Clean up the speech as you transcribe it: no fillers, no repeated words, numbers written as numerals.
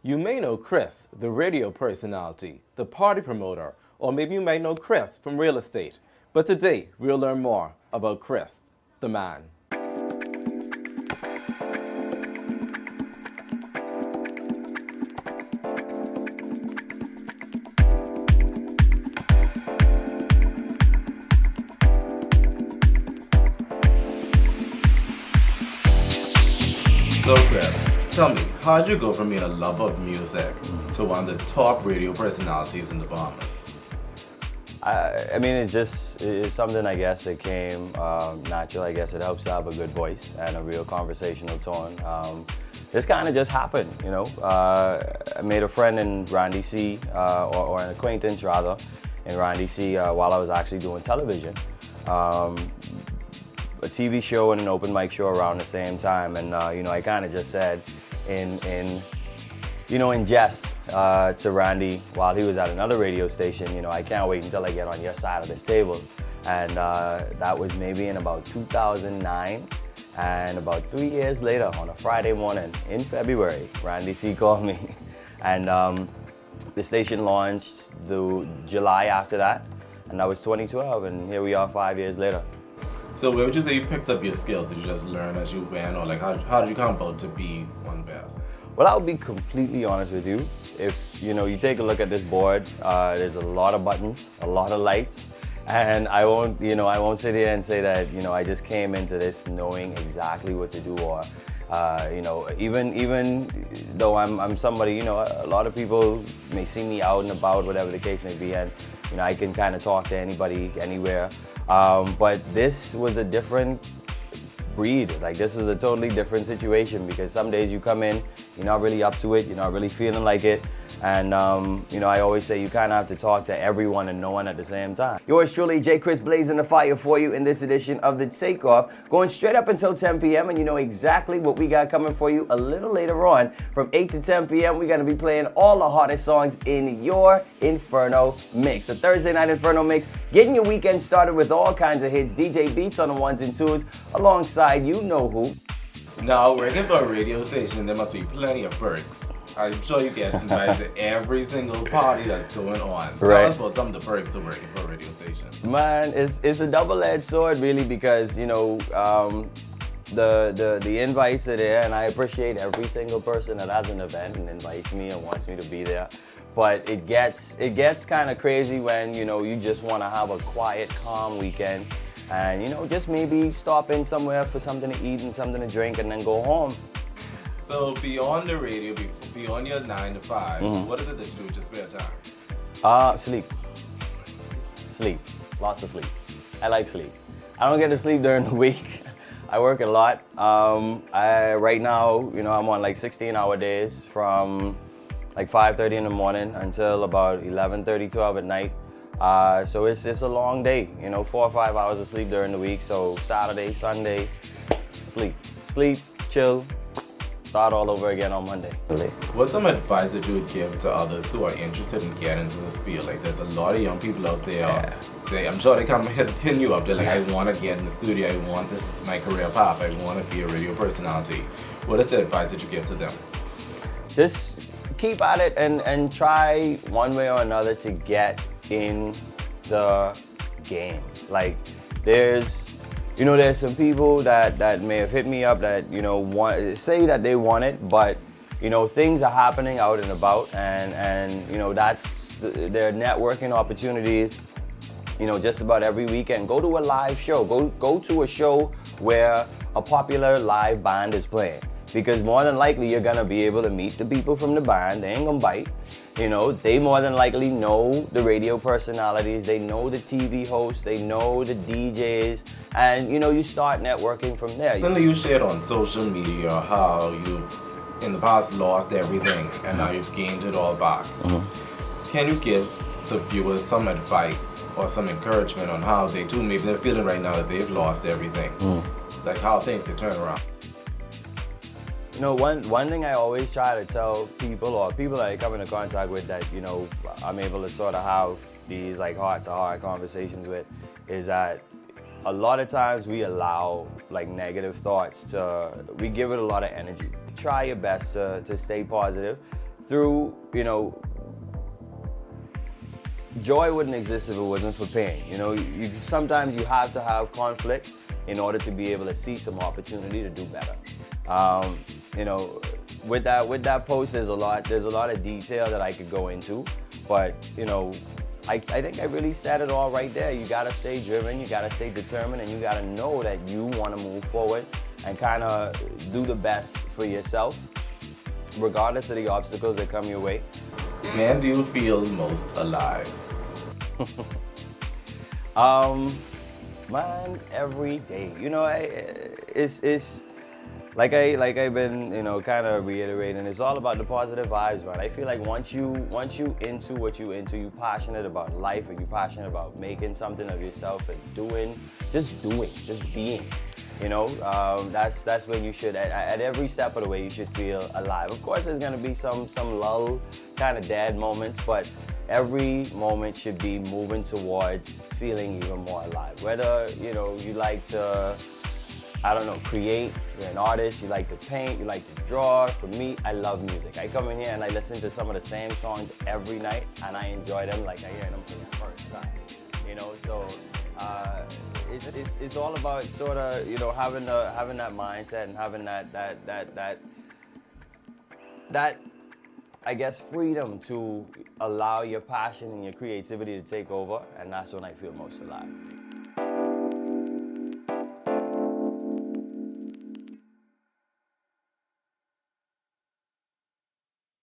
You may know Chris, the radio personality, the party promoter, or maybe you might know Chris from real estate. But today, we'll learn more about Chris, the man. So Chris, tell me, how did you go from being a lover of music to one of the top radio personalities in the Bahamas? I mean, it's something, I guess, that came natural. I guess it helps to have a good voice and a real conversational tone. This kind of just happened, you know. I made a friend in Randy C, or an acquaintance rather, in Randy C while I was actually doing television. A TV show and an open mic show around the same time, and you know, I kind of just said in jest to Randy while he was at another radio station, you know, I can't wait until I get on your side of this table. And that was maybe in about 2009, and about 3 years later, on a Friday morning in February, Randy C called me, and the station launched the July after that, and that was 2012, and here we are 5 years later. So where would you say you picked up your skills? Did you just learn as you went, or like how did you come about to be one best? Well, I'll be completely honest with you. If you take a look at this board, there's a lot of buttons, a lot of lights, and I won't sit here and say that I just came into this knowing exactly what to do, or even though I'm somebody, a lot of people may see me out and about, whatever the case may be, and I can kind of talk to anybody, anywhere. But this was a different breed. Like, this was a totally different situation, because some days you come in, you're not really up to it, you're not really feeling like it. And, I always say you kind of have to talk to everyone and no one at the same time. Yours truly, J. Chris, blazing the fire for you in this edition of The Takeoff, going straight up until 10 p.m. And you know exactly what we got coming for you a little later on. From 8 to 10 p.m., we're going to be playing all the hottest songs in your Inferno Mix. The Thursday Night Inferno Mix, getting your weekend started with all kinds of hits. DJ Beats on the ones and twos, alongside you know who. Now, working for a radio station, there must be plenty of perks. I'm sure you get invited to every single party that's going on. Right. Tell us about some of the perks of working for a radio station. Man, it's a double-edged sword, really, because the invites are there, and I appreciate every single person that has an event and invites me and wants me to be there. But it gets kind of crazy when you just want to have a quiet, calm weekend, and just maybe stop in somewhere for something to eat and something to drink, and then go home. So beyond the radio, beyond your 9 to 5, what is it that you do with your spare time? Sleep, lots of sleep. I like sleep. I don't get to sleep during the week. I work a lot. Right now, I'm on like 16-hour days from like 5:30 in the morning until about 11:30, 12 at night. So it's a long day, 4 or 5 hours of sleep during the week. So Saturday, Sunday, sleep, chill. Start all over again on Monday. What's some advice that you would give to others who are interested in getting into this field? Like, there's a lot of young people out there. Yeah. I'm sure they come hitting you up. They're like, I want to get in the studio. I want this is my career path. I want to be a radio personality. What is the advice that you give to them? Just keep at it and try one way or another to get in the game. Like, there's some people that may have hit me up that, say that they want it, but, things are happening out and about, and that's their networking opportunities, just about every weekend. Go to a live show. Go to a show where a popular live band is playing, because more than likely you're going to be able to meet the people from the band. They ain't going to bite. They more than likely know the radio personalities, they know the TV hosts, they know the DJs, and you start networking from there. Something you shared on social media how you've in the past lost everything and now you've gained it all back. Can you give the viewers some advice or some encouragement on how they too, maybe they're feeling right now that they've lost everything, like how things can turn around? One thing I always try to tell people, or people that I come into contact with that, I'm able to sort of have these like heart-to-heart conversations with, is that a lot of times we allow like negative thoughts we give it a lot of energy. Try your best to stay positive. through, joy wouldn't exist if it wasn't for pain. Sometimes you have to have conflict in order to be able to see some opportunity to do better. With that post, there's a lot of detail that I could go into, but I think I really said it all right there. You gotta stay driven, you gotta stay determined, and you gotta know that you want to move forward and kind of do the best for yourself, regardless of the obstacles that come your way. When do you feel most alive? Man, every day. It's like I've been, kind of reiterating. It's all about the positive vibes, man. I feel like once you into what you into, you passionate about life, and you passionate about making something of yourself and just being. That's when you should, at every step of the way, you should feel alive. Of course, there's gonna be some lull, kind of dead moments, but every moment should be moving towards feeling even more alive. Whether you like to, create, you're an artist, you like to paint, you like to draw. For me, I love music. I come in here and I listen to some of the same songs every night, and I enjoy them like I hear them for the first time. So it's all about sort of having that mindset and having that I guess freedom to allow your passion and your creativity to take over, and that's when I feel most alive.